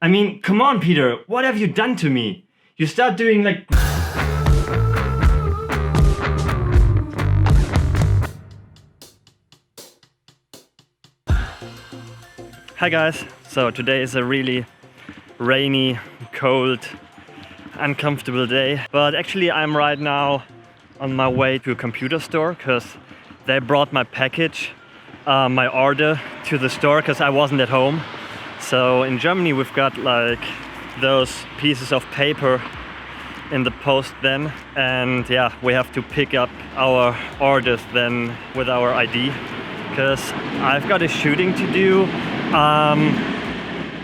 I mean, come on, Peter, what have you done to me? You start doing like... Hi guys, so today is a really rainy, cold, uncomfortable day. But actually I'm right now on my way to a computer store because they brought my package, my order to the store because I wasn't at home. So in Germany we've got like those pieces of paper in the post then, and yeah, we have to pick up our orders then with our ID because I've got a shooting to do.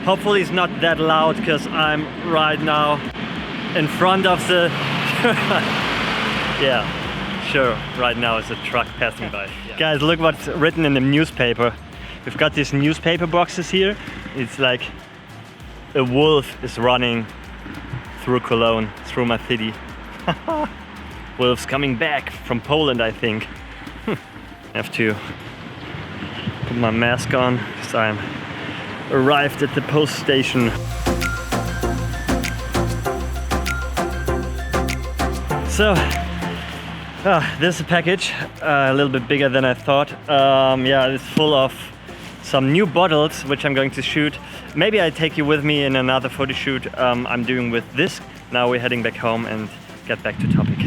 Hopefully it's not that loud because I'm right now in front of the yeah, sure, right now it's a truck passing by. Yeah. Guys, look what's written in the newspaper. We've got these newspaper boxes here. It's like a wolf is running through Cologne, through my city. Wolves coming back from Poland, I think. I have to put my mask on because I'm arrived at the post station. So, this is a package, a little bit bigger than I thought. Yeah, it's full of some new bottles which I'm going to shoot. Maybe I take you with me in another photo shoot I'm doing with this. Now we're heading back home and get back to topic.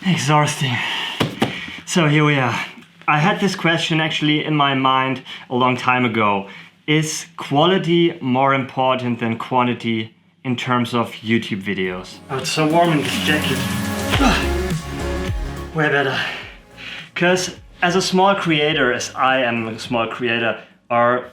Exhausting. So here we are. I had this question actually in my mind a long time ago. Is quality more important than quantity in terms of YouTube videos? Oh, it's so warm in this jacket. Way better. Because as a small creator, as I am a small creator, or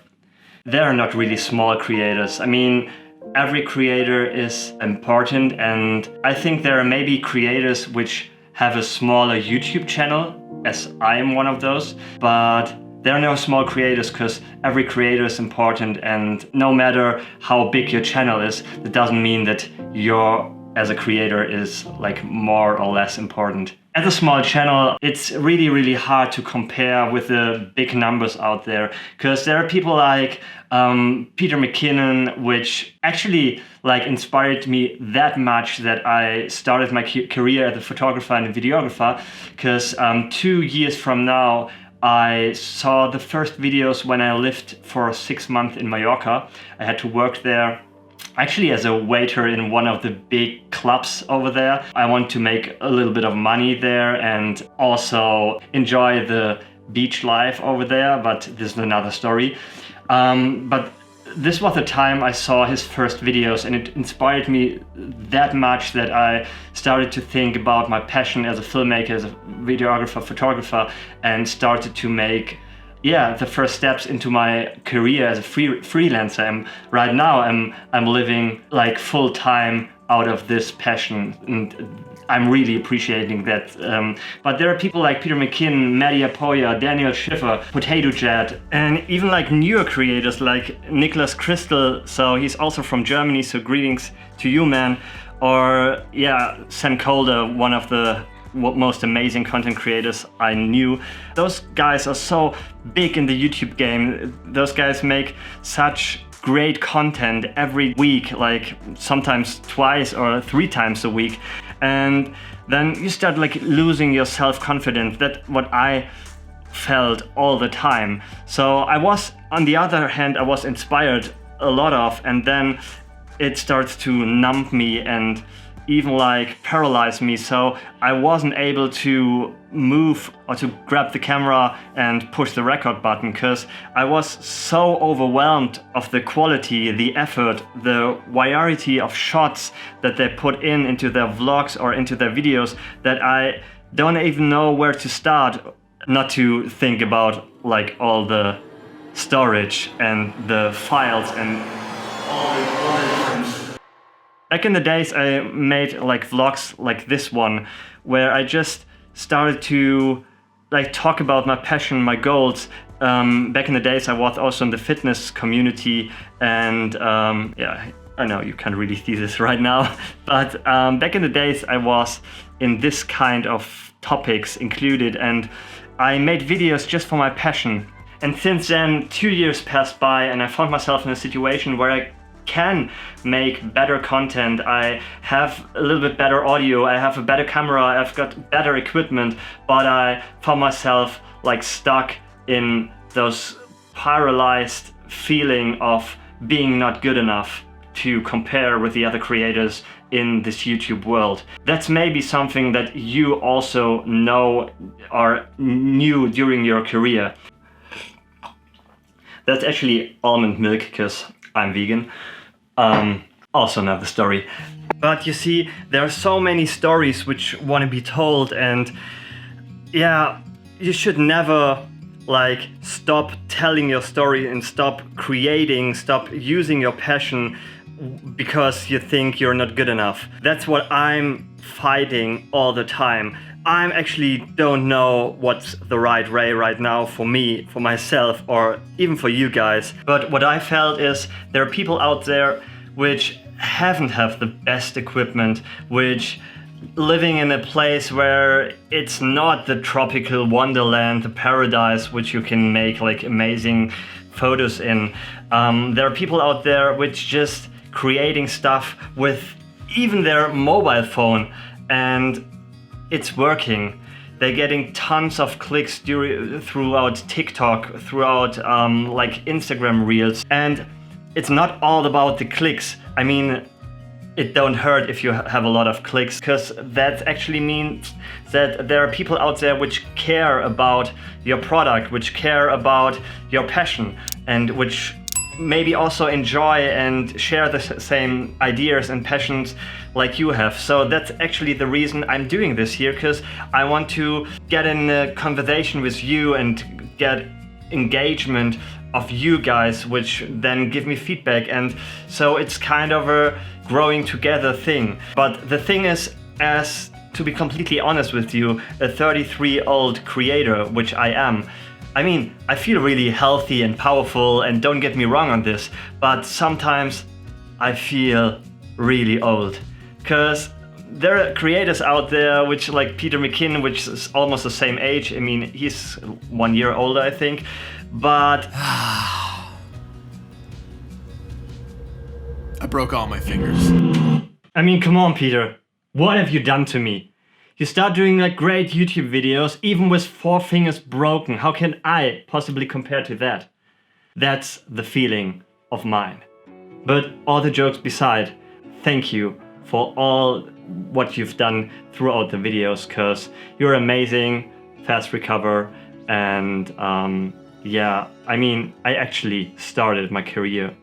there are not really small creators. I mean, every creator is important, and I think there are maybe creators which have a smaller YouTube channel, as I am one of those, but there are no small creators because every creator is important, and no matter how big your channel is, that doesn't mean that your as a creator is like more or less important. As a small channel, it's really, really hard to compare with the big numbers out there because there are people like Peter McKinnon, which actually like inspired me that much that I started my career as a photographer and a videographer because 2 years from now, I saw the first videos when I lived for 6 months in Mallorca. I had to work there actually as a waiter in one of the big clubs over there. I want to make a little bit of money there and also enjoy the beach life over there, but this is another story. But this was the time I saw his first videos, and it inspired me that much that I started to think about my passion as a filmmaker, as a videographer, photographer, and started to make the first steps into my career as a freelancer. And right now I'm living like full time out of this passion, and I'm really appreciating that. But there are people like Peter McKinnon, Maddie Apoya, Daniel Schiffer, Potato Jet, and even like newer creators like Nicholas Crystal. So he's also from Germany, so greetings to you, man. Or yeah, Sam Calder, one of the most amazing content creators I knew. Those guys are so big in the YouTube game. Those guys make such great content every week, like sometimes twice or 3 times a week. And then you start like losing your self-confidence. That's what I felt all the time. So I was, on the other hand, I was inspired a lot of, and then it starts to numb me and even like paralyze me, so I wasn't able to move or to grab the camera and push the record button because I was so overwhelmed of the quality, the effort, the variety of shots that they put into their vlogs or into their videos that I don't even know where to start, not to think about like all the storage and the files and all the different. Back in the days, I made like vlogs like this one, where I just started to like talk about my passion, my goals. Back in the days, I was also in the fitness community, and I know you can't really see this right now, but back in the days I was in this kind of topics included, and I made videos just for my passion. And since then 2 years passed by and I found myself in a situation where I can make better content. I have a little bit better audio, I have a better camera, I've got better equipment, but I found myself like stuck in those paralyzed feeling of being not good enough to compare with the other creators in this YouTube world. That's maybe something that you also know or knew during your career. That's actually almond milk because I'm vegan. Also another story. But you see, there are so many stories which want to be told, and yeah, you should never like stop telling your story and stop creating, stop using your passion because you think you're not good enough. That's what I'm fighting all the time. I actually don't know what's the right way right now for me, for myself, or even for you guys. But what I felt is there are people out there which haven't have the best equipment, which living in a place where it's not the tropical wonderland, the paradise which you can make like amazing photos in. There are people out there which just creating stuff with even their mobile phone, and it's working. They're getting tons of clicks throughout TikTok, throughout like Instagram Reels, and it's not all about the clicks. I mean, it don't hurt if you have a lot of clicks, because that actually means that there are people out there which care about your product, which care about your passion, and which maybe also enjoy and share the same ideas and passions like you have. So that's actually the reason I'm doing this here, because I want to get in a conversation with you and get engagement of you guys, which then give me feedback, and so it's kind of a growing together thing. But the thing is, as to be completely honest with you, a 33-year-old creator, which I am, I mean, I feel really healthy and powerful, and don't get me wrong on this, but sometimes I feel really old. Because there are creators out there which like Peter McKinnon, which is almost the same age. I mean, he's 1 year older, I think, but I broke all my fingers. I mean, come on, Peter. What have you done to me? You start doing like great YouTube videos, even with 4 fingers broken. How can I possibly compare to that? That's the feeling of mine. But all the jokes beside, thank you for all what you've done throughout the videos, because you're amazing, fast recover, and yeah, I mean, I actually started my career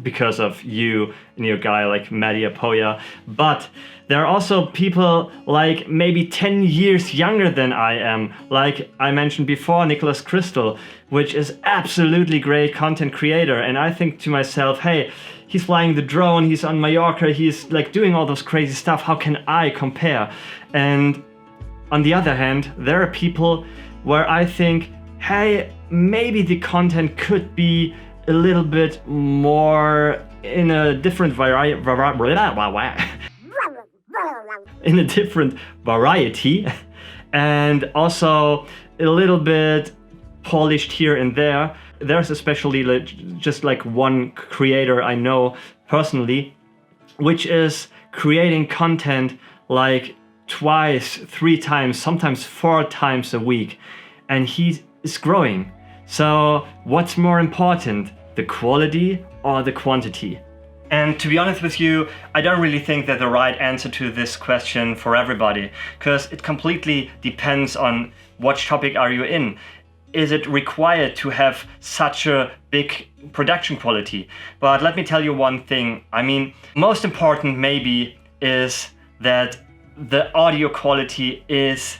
because of you and your guy like Maddie Apoya. But there are also people like maybe 10 years younger than I am, like I mentioned before, Nicholas Crystal, which is absolutely great content creator. And I think to myself, hey, he's flying the drone, he's on Mallorca, he's like doing all those crazy stuff. How can I compare? And on the other hand, there are people where I think, hey, maybe the content could be a little bit more in a different in a different variety, and also a little bit polished here and there. There's especially just like one creator I know personally, which is creating content like twice, 3 times, sometimes 4 times a week, and he is growing. So what's more important, the quality or the quantity? And to be honest with you, I don't really think that the right answer to this question for everybody, because it completely depends on what topic are you in. Is it required to have such a big production quality? But let me tell you one thing. I mean, most important maybe is that the audio quality is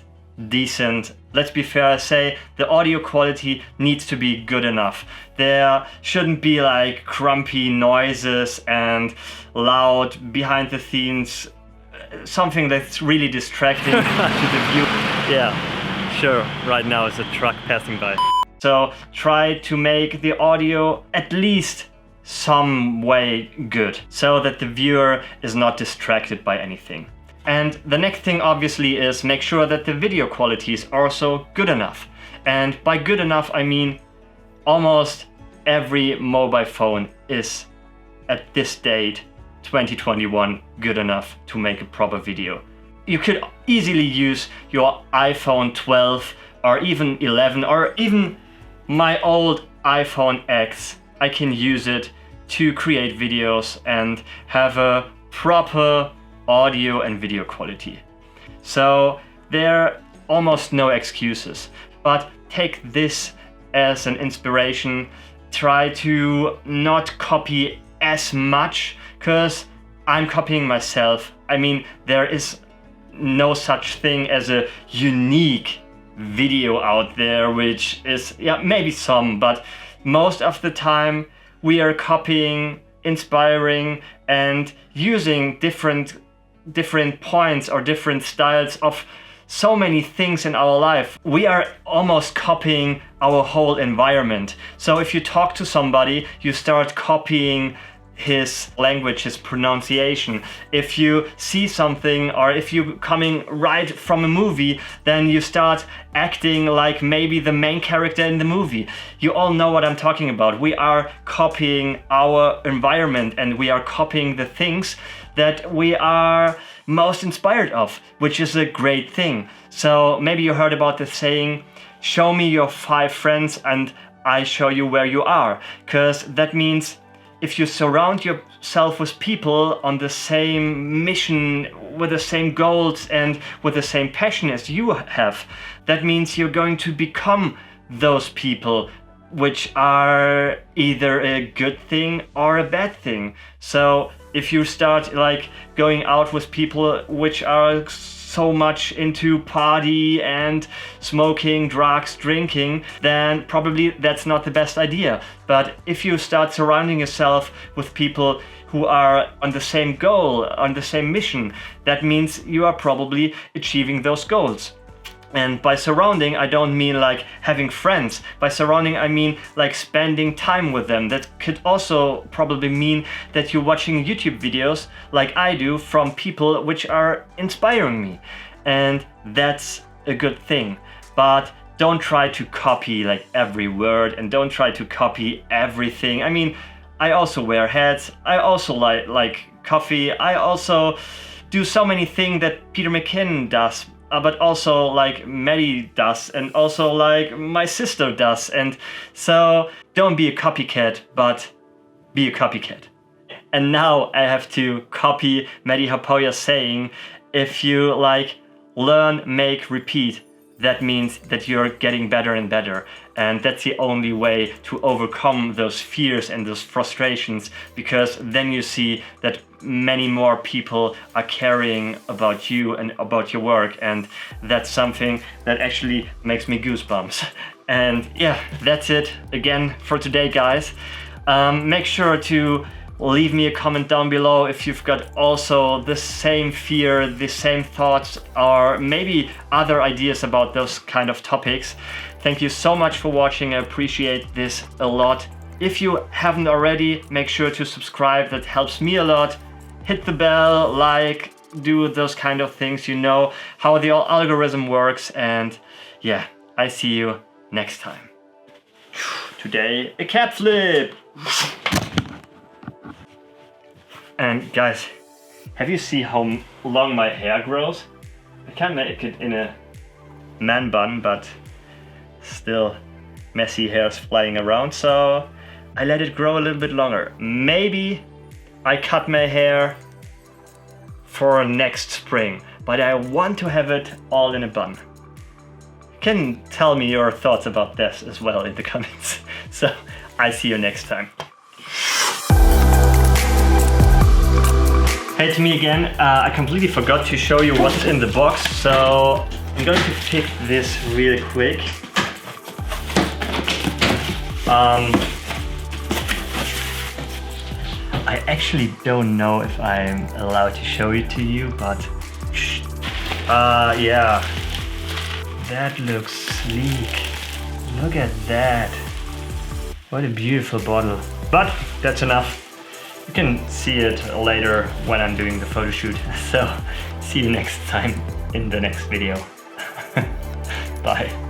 decent. Let's be fair, say the audio quality needs to be good enough. There shouldn't be like crumpy noises and loud behind the scenes, something that's really distracting to the view. Yeah, sure, right now it's a truck passing by. So try to make the audio at least some way good, so that the viewer is not distracted by anything. And the next thing obviously is make sure that the video quality is also good enough. And by good enough, I mean almost every mobile phone is at this date, 2021, good enough to make a proper video. You could easily use your iPhone 12 or even 11 or even my old iPhone X. I can use it to create videos and have a proper audio and video quality. So there are almost no excuses, but take this as an inspiration. Try to not copy as much, because I'm copying myself. I mean, there is no such thing as a unique video out there, which is, yeah, maybe some, but most of the time we are copying, inspiring, and using different points or different styles of so many things in our life. We are almost copying our whole environment. So if you talk to somebody, you start copying his language, his pronunciation. If you see something, or if you're coming right from a movie, then you start acting like maybe the main character in the movie. You all know what I'm talking about. We are copying our environment, and we are copying the things that we are most inspired of, which is a great thing. So maybe you heard about the saying, show me your 5 friends and I show you where you are. Because that means if you surround yourself with people on the same mission, with the same goals and with the same passion as you have, that means you're going to become those people, which are either a good thing or a bad thing. So if you start like going out with people which are so much into party and smoking, drugs, drinking, then probably that's not the best idea. But if you start surrounding yourself with people who are on the same goal, on the same mission, that means you are probably achieving those goals. And by surrounding, I don't mean like having friends. By surrounding, I mean like spending time with them. That could also probably mean that you're watching YouTube videos like I do from people which are inspiring me. And that's a good thing. But don't try to copy like every word, and don't try to copy everything. I mean, I also wear hats. I also like coffee. I also do so many things that Peter McKinnon does. But also like Maddie does, and also like my sister does. And so don't be a copycat, but be a copycat. And now I have to copy Maddie Hapoya's saying, if you like learn, make, repeat, that means that you're getting better and better. And that's the only way to overcome those fears and those frustrations, because then you see that many more people are caring about you and about your work. And that's something that actually makes me goosebumps. And yeah, that's it again for today, guys. Make sure to leave me a comment down below if you've got also the same fear, the same thoughts, or maybe other ideas about those kind of topics. Thank you so much for watching. I appreciate this a lot. If you haven't already, make sure to subscribe. That helps me a lot. Hit the bell, like, do those kind of things. You know how the algorithm works. And yeah, I see you next time. Today, a cat flip. And guys, have you seen how long my hair grows? I can make it in a man bun, but still messy hairs flying around, so I let it grow a little bit longer. Maybe I cut my hair for next spring, but I want to have it all in a bun. You can tell me your thoughts about this as well in the comments. So I see you next time. Hey, it's me again. I completely forgot to show you what's in the box, so I'm going to pick this really quick. I actually don't know if I'm allowed to show it to you, but yeah, that looks sleek. Look at that. What a beautiful bottle. But that's enough. You can see it later when I'm doing the photo shoot. So see you next time in the next video. Bye.